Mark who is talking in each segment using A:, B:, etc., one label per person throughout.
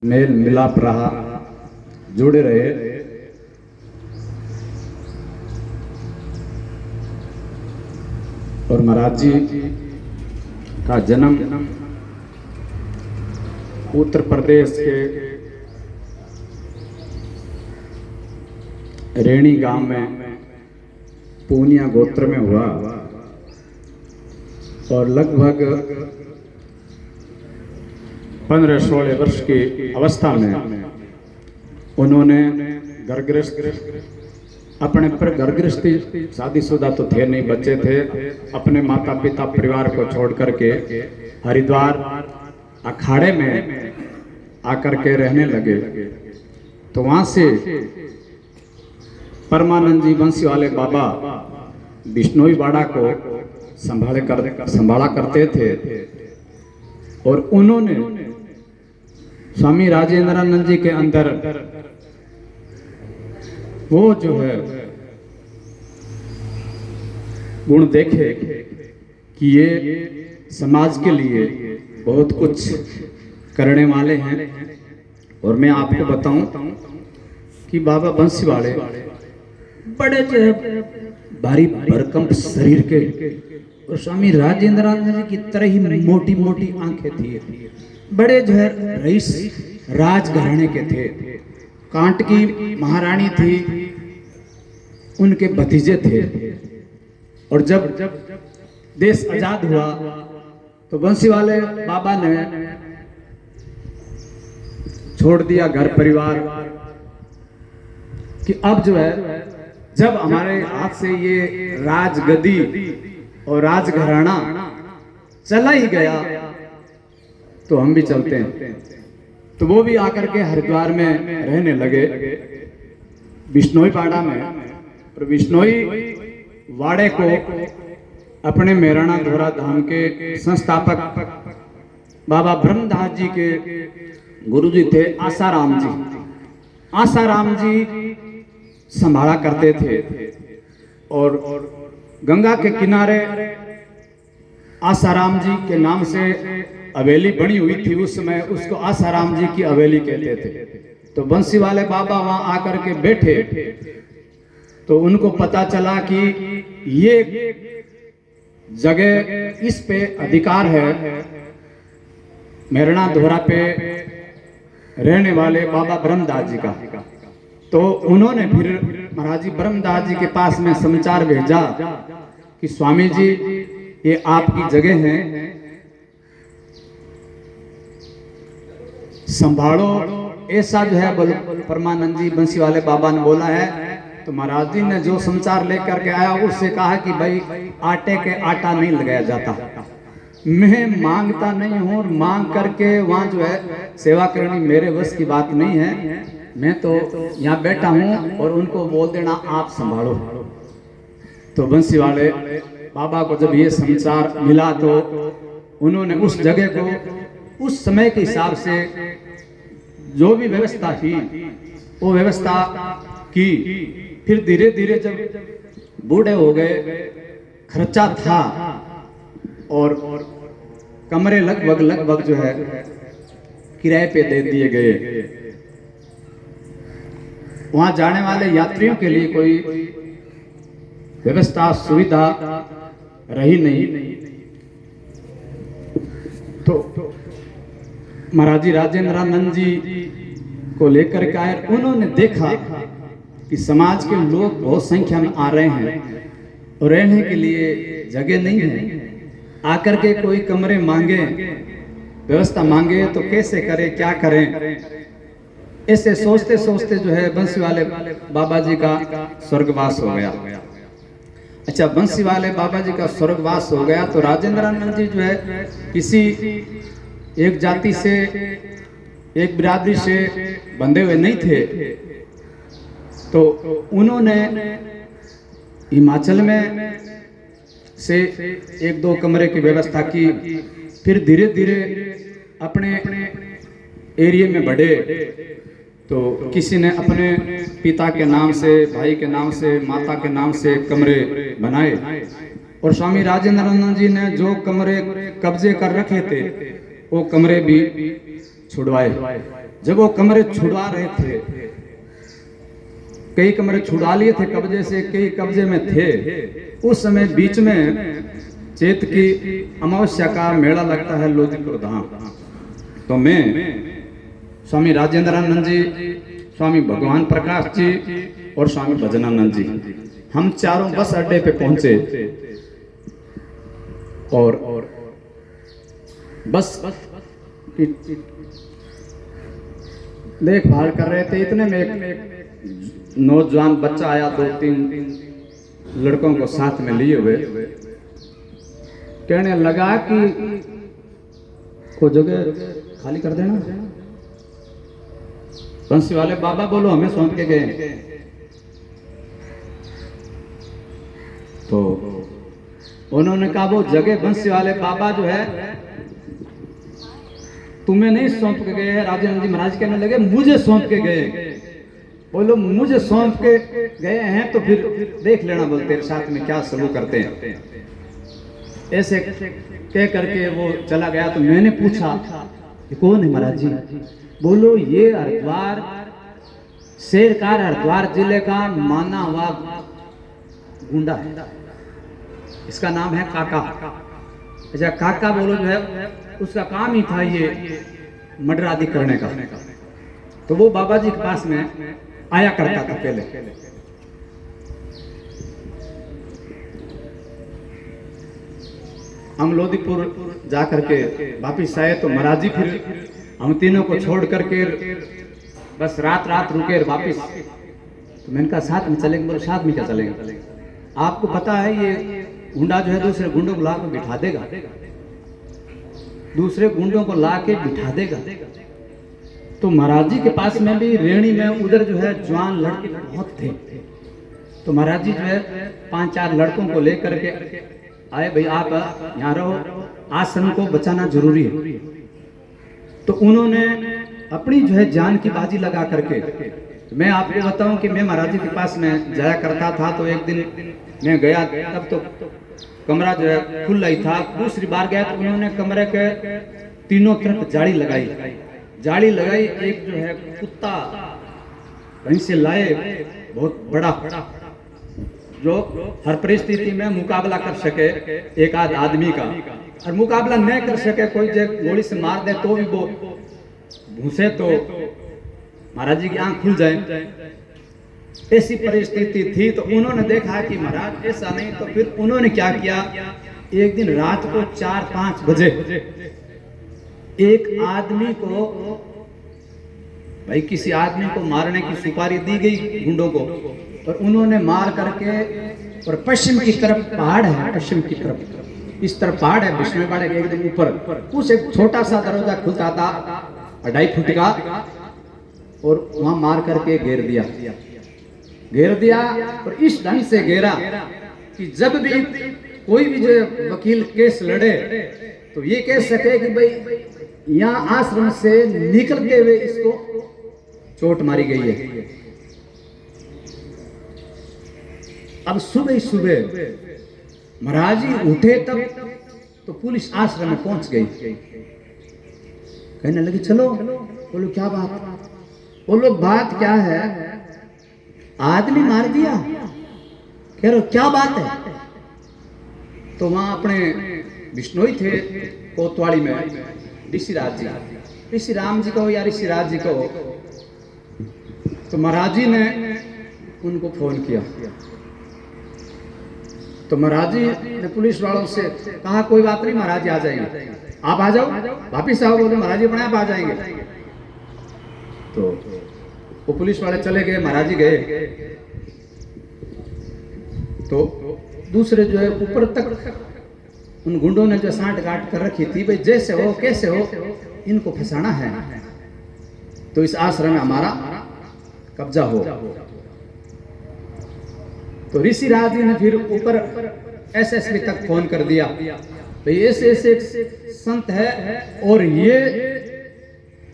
A: Mail मिलाप रहा, जुड़े रहे। और महाराज जी का जन्म उत्तर प्रदेश के रेणी गांव में पूनिया गोत्र में हुआ और लगभग 15-16 वर्ष की अवस्था में उन्होंने अपने पर घर गृहस्थी, शादीशुदा तो थे नहीं, बच्चे थे, अपने माता पिता परिवार को छोड़ करके हरिद्वार अखाड़े में आकर के रहने लगे। तो वहां से परमानंद जी बंसी वाले बाबा बिश्नोई बाड़ा को संभाला करते थे और उन्होंने स्वामी राजेंद्रानंद जी के अंदर वो जो है गुण देखे कि ये समाज के लिए बहुत कुछ करने वाले हैं। और मैं आपको बताऊं कि बाबा बंसी वाले बड़े जो है भारी भरकम शरीर के और स्वामी राजेंद्रानंद जी की तरह ही मोटी मोटी आंखें थी, बड़े जो है रईस राजघराने के थे, कांट की महारानी थी, उनके भतीजे थे। और जब देश आजाद हुआ तो बंसी वाले बाबा ने छोड़ दिया घर परिवार कि अब जो है जब हमारे हाथ से ये राजगद्दी और राजघराना चला ही गया तो हम भी चलते हैं। तो वो भी आकर के हरिद्वार में रहने लगे, बिश्नोई बाड़ा में। और बिश्नोई वाड़े को अपने मेराना धोरा धाम के संस्थापक बाबा ब्रह्मदास जी के गुरुजी थे आसाराम जी। आसाराम जी संभाला करते थे और गंगा के किनारे आसाराम जी के नाम से हवेली बनी हुई थी, उस समय उसको आसाराम जी की हवेली कहते थे। तो बंसी वाले बाबा वहां आकर के बैठे तो उनको पता चला कि ये जगह, इस पे अधिकार है मेरना धोरा पे रहने वाले बाबा ब्रह्मदास जी का। तो उन्होंने फिर महाराज जी ब्रह्मदास जी के पास में समाचार भेजा कि स्वामी जी ये आपकी जगह है, संभालो। ऐसा जो है परमानंद जी बंसी वाले बाबा ने बोला है। तो महाराज जी ने जो समाचार लेकर के आया उससे कहा कि भाई आटे के आटा नहीं लगाया जाता, मैं मांगता नहीं हूं और मांग करके वहां जो है सेवा करनी मेरे बस की बात नहीं है, मैं तो यहाँ बैठा हूं और उनको बोल देना आप संभालो। तो बंसी वाले बाबा को जब ये समाचार मिला तो उन्होंने उस जगह को उस समय के हिसाब से जो भी व्यवस्था थी वो व्यवस्था की। फिर धीरे धीरे जब बूढ़े हो गए, खर्चा था और कमरे लगभग जो है किराए पे दे दिए गए। वहां जाने वाले यात्रियों के लिए कोई व्यवस्था सुविधा रही नहीं। तो महाराज जी राजेंद्रानंद जी को लेकर के आए, उन्होंने देखा कि समाज के लोग बहुत संख्या में आ रहे हैं और रहने के लिए जगह नहीं है, आकर के कोई कमरे मांगे, व्यवस्था मांगे तो कैसे करें, क्या करें। ऐसे सोचते सोचते जो है बंसी वाले बाबा जी का स्वर्गवास हो गया। अच्छा, बंसी वाले बाबा जी का स्वर्गवास हो गया तो राजेंद्रानंद जी जो है किसी एक जाति से, एक बिरादरी से बंधे हुए नहीं थे। तो उन्होंने हिमाचल में से 1-2 कमरे की व्यवस्था की। फिर धीरे धीरे अपने एरिया में बढ़े तो किसी ने अपने पिता के नाम से, भाई के नाम से, माता के नाम से कमरे बनाए और स्वामी राजेंद्रानंद जी ने जो कमरे कब्जे कर रखे थे वो कमरे भी छुड़वाए। जब वो कमरे छुड़वा रहे थे, कई कमरे छुड़ा लिए थे कब्जे से, कई कब्जे में थे, उस समय बीच में चैत की अमावस्या का मेला लगता है लोधीपुर धाम। तो मैं, स्वामी राजेंद्रानंद जी, स्वामी भगवान प्रकाश जी और स्वामी भजनानंद जी, हम चारों बस अड्डे पे पहुंचे और बस की देखभाल कर रहे थे। इतने में एक नौजवान बच्चा आया, 2-3 लड़कों को साथ में लिए हुए, कहने लगा कि को जगह खाली कर देना। बंसी वाले बाबा बोलो हमें सौंप के गए। तो उन्होंने कहा वो जगह बंसी वाले बाबा जो है तुम्हें नहीं सौंप के गए हैं। राजेंद्र जी महाराज कहने लगे मुझे सौंप के गए। बोलो मुझे सौंप के गए हैं तो फिर देख लेना, बोलते हैं साथ में क्या सलूक करते हैं। ऐसे कह करके वो चला गया। तो मैंने पूछा कि कौन है महाराज जी? बोलो ये हरिद्वार शेरकार हरिद्वार जिले का माना हुआ गुंडा है, इसका नाम है काका। अच्छा काका बोलो जो है उसका काम ही था ये मर्डर आदि करने का। तो वो बाबा जी के पास में आया करता था पहले। हम लोधीपुर जा करके वापिस आए तो महाराज जी फिर हम तीनों को छोड़ करके बस रात रुके वापिस। तो मैंने कहा साथ में चलेंगे। बोलो साथ में क्या चलेंगे? आपको पता है ये गुंडा जो है दूसरे गुंडों को ला के बिठा देगा, दूसरे गुंडों को ला के बिठा देगा। तो महाराज जी के पास में भी रेणी में उधर जो है जवान लड़के बहुत थे। तो महाराज जी जो है 5-4 लड़कों को लेकर के आए, भाई आप यहाँ रहो, आश्रम को बचाना जरूरी है। तो उन्होंने अपनी जो है जान की बाजी लगा करके, मैं आपको बताऊं कि मैं महाराज जी के पास में जाया करता था। तो एक दिन मैं गया, तब तो कमरा जो है खुला ही था। दूसरी बार गया तो उन्होंने कमरे के तीनों तरफ जाली लगाई। एक जो है कुत्ता कहीं से लाए बहुत बड़ा, जो हर परिस्थिति में मुकाबला कर सके एक आध आदमी का, और मुकाबला न कर सके कोई गोली से मार दे तो भी वो घुसे तो महाराज जी की आंख खुल जाए, ऐसी परिस्थिति थी। तो उन्होंने देखा कि महाराज ऐसा नहीं, तो फिर उन्होंने क्या किया, एक दिन रात को 4-5 बजे एक आदमी को, भाई किसी आदमी को मारने की सुपारी दी गई गुंडों को, और उन्होंने मार करके, और पश्चिम की तरफ पहाड़ है, पश्चिम की तरफ इस तरफ पहाड़ है, विष्णु पहाड़ के एकदम ऊपर उस एक छोटा सा दरवाजा खुलता था 2.5 फुट का, और वहां मार करके घेर दिया। और इस ढंग से घेरा कि जब भी कोई भी जो वकील केस लड़े तो ये कह सके कि भाई यहाँ आश्रम से निकलते हुए इसको चोट मारी गई है। अब सुबह महाराज जी उठे तब तो पुलिस आश्रम में पहुंच गई। कहने लगी चलो। बोलो क्या बात? बोलो बात क्या है? आदमी मार दिया। कह रहे क्या बात है? तो वहां अपने बिश्नोई थे कोतवाली में, ऋषि राम जी को या ऋषि राज जी को। तो महाराज जी ने उनको फोन किया। तो महाराज जी ने पुलिस वालों से कहा कोई बात नहीं, महाराज जी आ जाएंगे, आप आ जाओ, वापिस आओ। बोले महाराज जी अपने आप आ जाएंगे। तो वो पुलिस वाले चले गए, महाराज जी गए। तो दूसरे जो है ऊपर तक उन गुंडों ने जो सांठ गांठ कर रखी थी, भाई जैसे हो कैसे हो इनको फंसाना है, तो इस आश्रम में हमारा कब्जा हो। तो ऋषि राज जी ने फिर ऊपर एसएसपी तक फोन कर दिया, भाई ऐसे ऐसे संत है और ये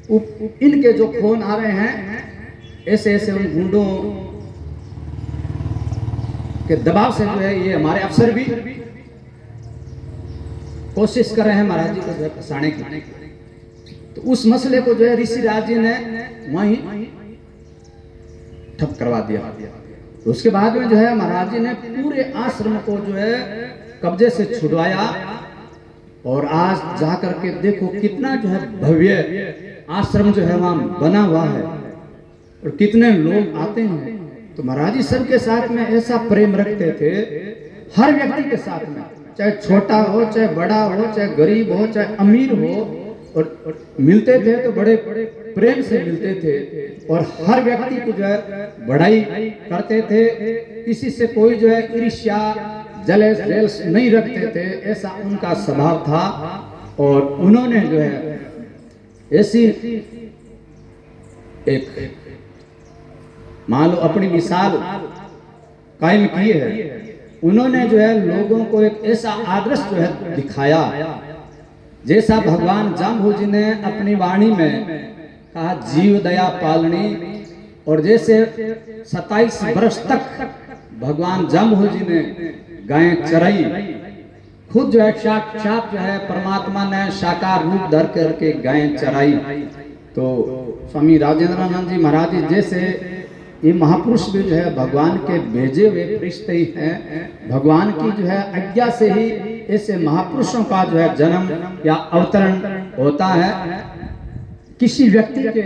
A: इनके जो फोन आ रहे हैं ऐसे ऐसे उन गुंडों के दबाव से जो है ये हमारे अफसर भी कोशिश कर रहे हैं महाराज जी को फंसाने की। तो उस मसले को जो है ऋषिराज जी ने वहीं ठप करवा दिया। उसके बाद में जो है महाराज जी ने पूरे आश्रम को जो है कब्जे से छुड़वाया, और आज जाकर के देखो कितना जो है भव्य आश्रम जो है वहां बना हुआ है, और कितने लोग आते हैं। तो महाराज जी सबके साथ में ऐसा प्रेम रखते थे, हर व्यक्ति के साथ में, चाहे छोटा हो, चाहे बड़ा हो, चाहे गरीब हो, चाहे अमीर हो, और मिलते थे तो बड़े प्रेम से मिलते थे, और हर व्यक्ति को जो है बड़ाई करते थे। किसी से कोई जो है ईर्ष्या जलेस जेल्स नहीं रखते थे, ऐसा उनका स्वभाव था। और उन्होंने जो है ऐसी एक मान लो अपनी मिसाल कायम की है। उन्होंने जो है लोगों को एक ऐसा आदर्श जो है दिखाया, जैसा भगवान जाम्बू जी ने अपनी वाणी में कहा जीव दया पालनी, और जैसे 27 वर्ष तक भगवान जाम्बू जी ने गायें चराई, खुद जो है साक्षात जो है परमात्मा ने साकार रूप धर करके गायें चराई। तो स्वामी राजेंद्रानंद जी महाराज जी जैसे ये महापुरुष भी जो है भगवान के भेजे हुए फरिश्ते ही हैं। भगवान की जो है आज्ञा से ही ऐसे महापुरुषों का जो है जन्म या अवतरण होता है। किसी व्यक्ति के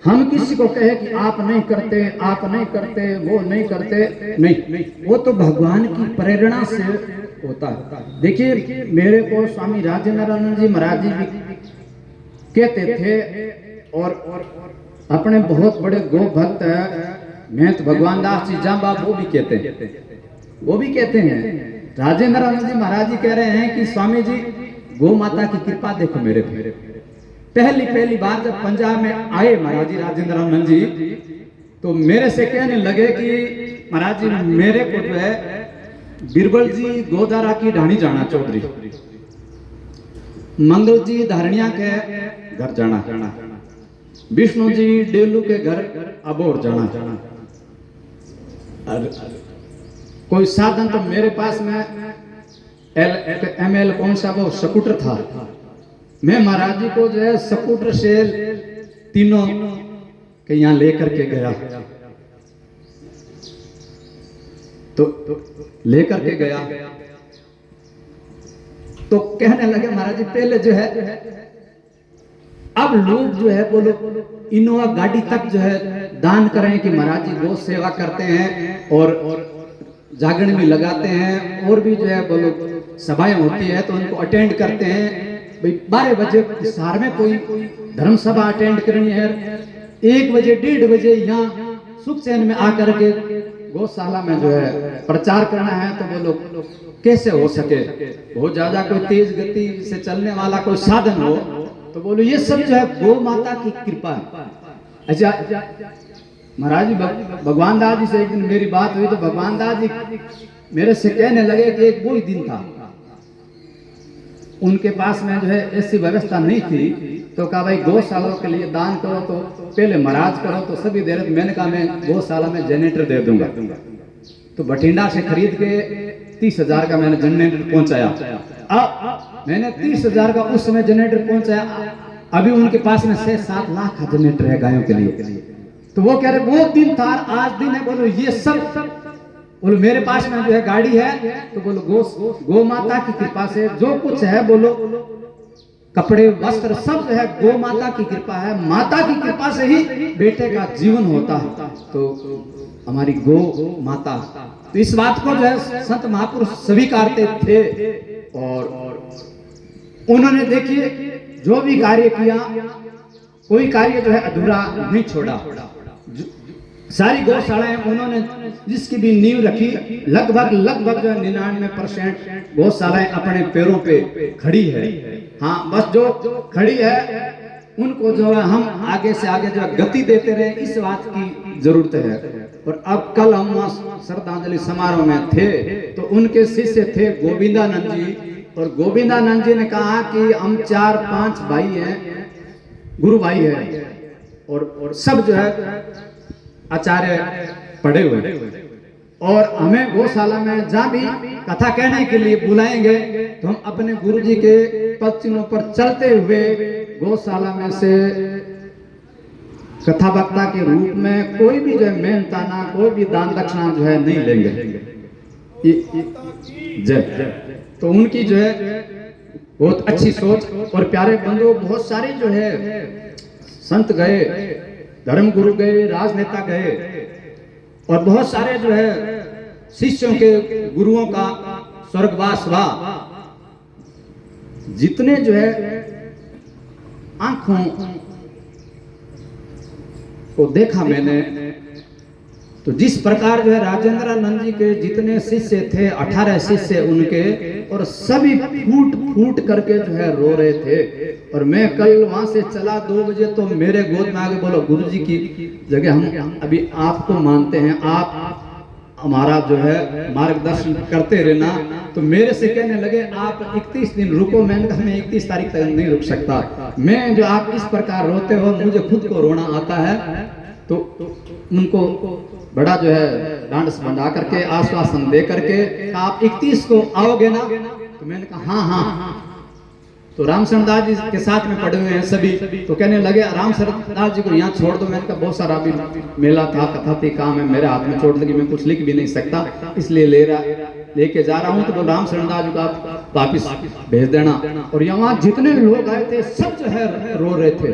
A: हम किसी को कहे कि आप नहीं करते, आप नहीं करते, वो नहीं करते, नहीं, वो तो भगवान की प्रेरणा से होता है। देखिए मेरे को स्वामी राजेंद्रानंद जी महाराज जी भी कहते थे, और अपने बहुत बड़े गो भक्त महंत भगवान दास जी जाम्बा वो भी कहते हैं। राजेंद्रानंद जी महाराज जी कह रहे हैं कि स्वामी जी गौ माता की कृपा देखो मेरे पे। पहली बार जब पंजाब में आए महाराज जी राजेंद्रानंद जी, तो मेरे से कहने लगे कि महाराज जी मेरे को जो है बीरबल जी गोदारा की ढाणी जाना, चौधरी मंगल जी धारणिया के घर जाना, विष्णु जी डेलू के घर अबोर जाना। कोई साधन तो मेरे पास में ML कौन सा वो स्कूटर था, मैं महाराज जी को जो है स्कूटर से तीनों के यहाँ लेकर के गया। तो लेकर के गया तो कहने लगे महाराज जी पहले जो है अब लोग जो है बोलो इनोवा गाड़ी तक जो है दान करें कि महाराज जी गौ सेवा करते हैं और जागरण भी लगाते हैं, और भी जो है बोलो सभाएं होती है तो उनको अटेंड करते हैं। भाई 12 बजे शहर में कोई धर्म सभा अटेंड करनी है, 1 बजे 1:30 बजे यहाँ सुखचैन में आकर के गौशाला में जो है प्रचार करना है, तो बोलो कैसे हो सके। बहुत ज्यादा कोई तेज गति से चलने वाला कोई साधन हो तो बोलो ये सब जो है गौ माता की कृपा है। अच्छा महाराज जी भगवान दास जी से एक दिन मेरी बात हुई, तो भगवान दास जी मेरे से कहने लगे कि एक वो ही दिन था, उनके पास में जो है ऐसी व्यवस्था नहीं थी, तो कहा भाई गौशालाओं के लिए दान करो तो पहले महाराज करो, तो सभी देर मैंने कहा मैं गौशाला में जनरेटर दे दूंगा। तो बठिंडा से खरीद के 30,000 का मैंने जनरेटर पहुंचाया। अब मैंने 30,000 का उस समय जनरेटर पहुंचाया, अभी उनके पास में 6-7 लाख का जनरेटर है गायों के लिए। तो वो कह रहे वो दिन था, आज दिन है, बोलो ये सब बोलो मेरे पास में जो है गाड़ी है, तो बोलो गौ माता की कृपा से जो कुछ है बोलो कपड़े वस्त्र सब जो है गौ माता की कृपा है, माता की कृपा से ही बेटे का जीवन होता है। तो हमारी गौ माता, तो इस बात को जो है संत महापुरुष स्वीकारते थे, और उन्होंने देखिए जो भी कार्य किया कोई कार्य जो है अधूरा नहीं छोड़ा। सारी गौशालाएं उन्होंने जिसकी भी नींव रखी, लगभग जो 99% गौशालाएं अपने पैरों पे खड़ी है। हाँ बस जो खड़ी है उनको जो है हम आगे से आगे जो गति देते रहे, इस बात की जरूरत है। और अब कल हम श्रद्धांजलि समारोह में थे, तो उनके शिष्य थे गोविंदानंद जी, और गोविंदानंद जी ने कहा कि हम 4-5 भाई हैं, गुरु भाई है, और सब जो है आचार्य पढ़े हुए, और हमें गौशाला में जहाँ भी कथा कहने के लिए बुलाएंगे तो हम अपने गुरुजी के पद चिन्हों पर चलते हुए गौशाला में से कथा वक्ता के रूप में कोई भी जो है मेहनताना, कोई भी दान दक्षिणा जो है नहीं लेंगे। जय। तो उनकी जो है बहुत अच्छी सोच। और प्यारे बंधु, बहुत सारे जो है संत गए, धर्म गुरु गए, राजनेता गए, और बहुत सारे जो है शिष्यों के गुरुओं का स्वर्गवास हुआ। जितने जो है आंखों को देखा मैंने, तो जिस प्रकार जो है राजेंद्रानंद जी के जितने शिष्य थे, 18 शिष्य उनके, और सभी फूट फूट करके जो है रो रहे थे। और मैं कल वहां से चला 2 बजे, तो मेरे गोद में आगे बोलो, गुरुजी की जगह हम अभी आपको मानते हैं, आप हमारा जो है मार्गदर्शन करते रहना। तो मेरे से कहने लगे आप 31 दिन रुको। मैंने कहा मैं 31 तारीख तक नहीं रुक सकता। मैं जो आप इस प्रकार रोते हो, मुझे खुद को रोना आता है। तो उनको बड़ा जो है डांड बंधा करके आश्वासन दे करके, आप 31 को आओगे ना? तो मैंने कहा हाँ हाँ। तो रामशरण दास जी के साथ में पड़े हुए हैं सभी। तो कहने लगे रामशरण दास जी को यहाँ छोड़ दो। मैंने कहा बहुत सारा अभी मेला था, कथा थी, काम है, मेरे हाथ में चोट लगी, मैं कुछ लिख भी नहीं सकता, इसलिए लेके जा रहा हूँ। तो रामशरण दास जी को आप वापिस भेज देना। और यहाँ जितने लोग आए थे सब जो है रो रहे थे,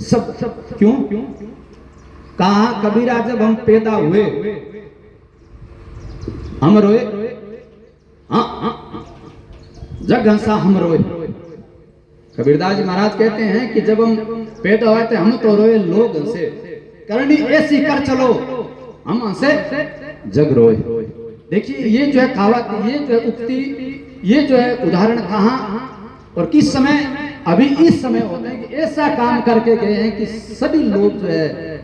A: सब। क्यों? कहा कबीरा जब हम पैदा हुए हम रोए, हाँ जग हंसा हम रोए। कबीरदास जी महाराज कहते हैं कि जब हम पैदा हुए थे हम तो रोए, लोग हंसे, करनी ऐसी कर चलो हम हंसे जग रोए। देखिए ये जो है कहावत, ये जो है उक्ति, ये जो है उदाहरण कहाँ और किस समय, अभी इस समय होते हैं कि ऐसा काम करके गए हैं कि सभी लोग जो है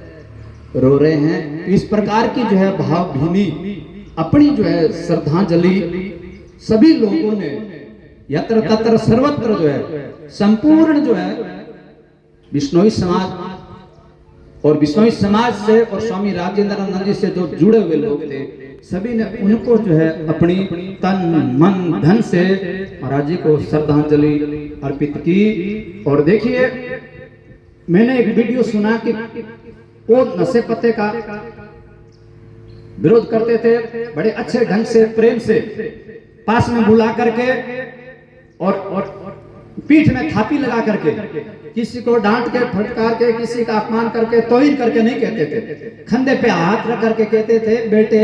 A: रो रहे हैं। तो इस प्रकार की जो है भावभीनी अपनी जो है श्रद्धांजलि सभी लोगों ने यत्र तत्र सर्वत्र जो है संपूर्ण जो है बिश्नोई समाज और बिश्नोई समाज से और स्वामी राजेंद्रानंद जी से जो जुड़े हुए लोग थे, सभी ने उनको जो है अपनी तन मन धन से महाराज जी को श्रद्धांजलि अर्पित की। और देखिए मैंने एक वीडियो सुना कि वो नशे पत्ते का विरोध करते थे, बड़े अच्छे ढंग से प्रेम से पास में बुला करके और पीठ में थापी लगा करके, किसी को डांट के फटकार के, किसी का अपमान करके, तौहीन करके नहीं कहते थे, कंधे पे हाथ रख करके कहते थे बेटे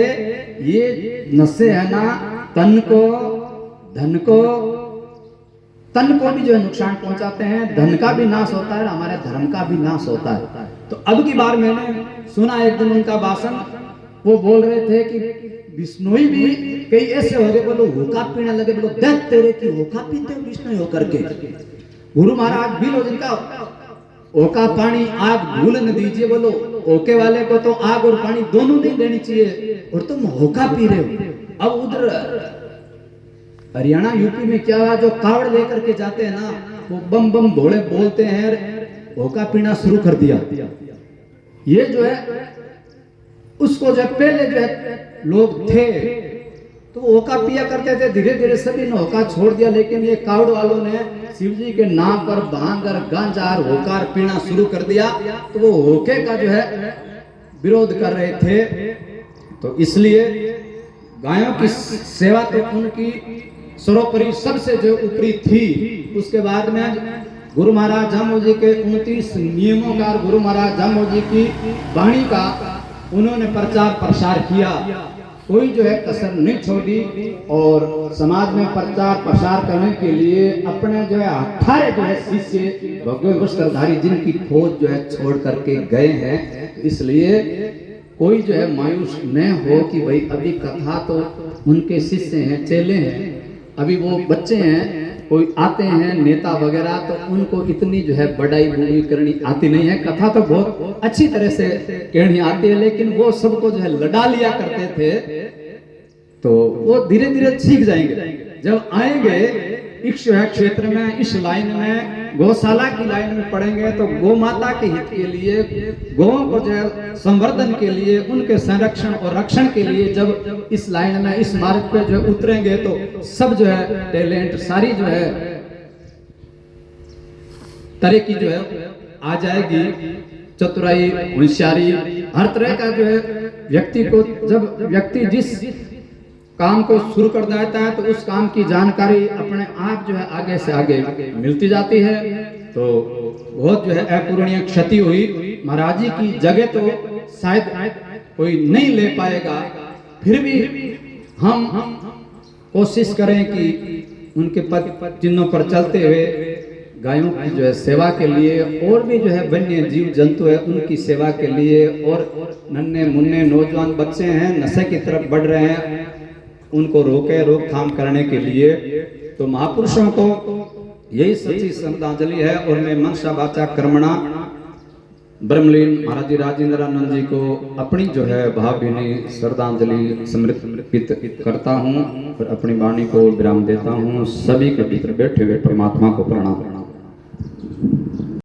A: ये नशे है ना, तन को धन को, तन को भी जो है नुकसान पहुंचाते हैं, धन का भी नाश होता है, हमारे धर्म का भी नाश होता है। तो अब की बार मैंने सुना एक दिन उनका भाषण, वो बोल रहे थे कि बिश्नोई भी कई ऐसे हो गए, बोलो होका पीने लगे, बोलो देख तेरे की होका पीते हो बिश्नोई होकर के। गुरु महाराज भी लो जिनका ओका पानी आग भूल न दीजिए, बोलो ओके वाले को तो आग और पानी दोनों नहीं देनी चाहिए और तुम होका पी रहे हो। अब उधर हरियाणा यूपी में क्या हुआ, जो कावड़ लेकर के जाते हैं ना, वो बम बम भोले बोलते हैं, होका पीना शुरू कर दिया। ये जो है उसको जब पहले जो है लोग थे तो होका पिया करते थे, धीरे धीरे सभी ने होका छोड़ दिया। लेकिन ये कावड़ वालों ने शिव जी के नाम पर भांगर गांजा और होकार पीना शुरू कर दिया, तो वो होके का जो है विरोध कर रहे थे। तो इसलिए गायों की सेवा तो उनकी सर्वोपरि सबसे जो ऊपरी थी। उसके बाद में गुरु महाराज जामो जी के 29 नियमों का, गुरु महाराज जामो जी की वाणी का उन्होंने प्रचार प्रसार किया, कोई जो है कसर नहीं छोड़ी। और समाज में प्रचार प्रसार करने के लिए अपने जो है 18 जो है शिष्य भगवे वस्त्रधारी जिनकी फौज जो है छोड़ करके गए हैं। इसलिए कोई जो है मायूस न हो कि भाई अभी कथा तो उनके शिष्य हैं, चेले हैं, अभी वो बच्चे हैं, कोई आते हैं नेता वगैरह, तो उनको इतनी जो है बड़ाई बुराई करनी आती नहीं है। कथा तो बहुत अच्छी तरह से कहनी आती है, लेकिन वो सबको जो है लड़ा लिया करते थे, तो वो धीरे धीरे सीख जाएंगे। जब आएंगे इस क्षेत्र में, इस लाइन में, गौशाला की लाइन में पड़ेंगे, तो गौ माता के हित के लिए, गौओं को जो है संवर्धन के लिए, उनके संरक्षण और रक्षण के लिए जब इस लाइन में, इस मार्ग पे जो है उतरेंगे, तो सब जो है टैलेंट, सारी जो है तरह की जो है आ जाएगी, चतुराई, होशियारी, हर तरह का जो है व्यक्ति को, जब व्यक्ति जिस काम को शुरू कर देता है तो उस काम की जानकारी अपने आप जो है आगे से आगे मिलती जाती है। तो बहुत जो है अपूरणीय क्षति हुई। महाराज जी की जगह तो शायद कोई नहीं ले पाएगा, फिर भी हम कोशिश करें कि उनके पद चिन्हों पर चलते हुए गायों की जो है सेवा के लिए, और भी जो है वन्य जीव जंतु है उनकी सेवा के लिए, और नन्हे मुन्ने नौजवान बच्चे हैं नशे की तरफ बढ़ रहे हैं, उनको रोके, रोकथाम करने के लिए। तो महापुरुषों को यही सच्ची श्रद्धांजलि है। और मैं मनसा वाचा कर्मणा ब्रह्मलीन महाराज जी राजेंद्रानंद जी को अपनी जो है भावभीनी श्रद्धांजलि समर्पित करता हूँ और अपनी वाणी को विराम देता हूँ। सभी के भीतर बैठे हुए परमात्मा को प्रणाम।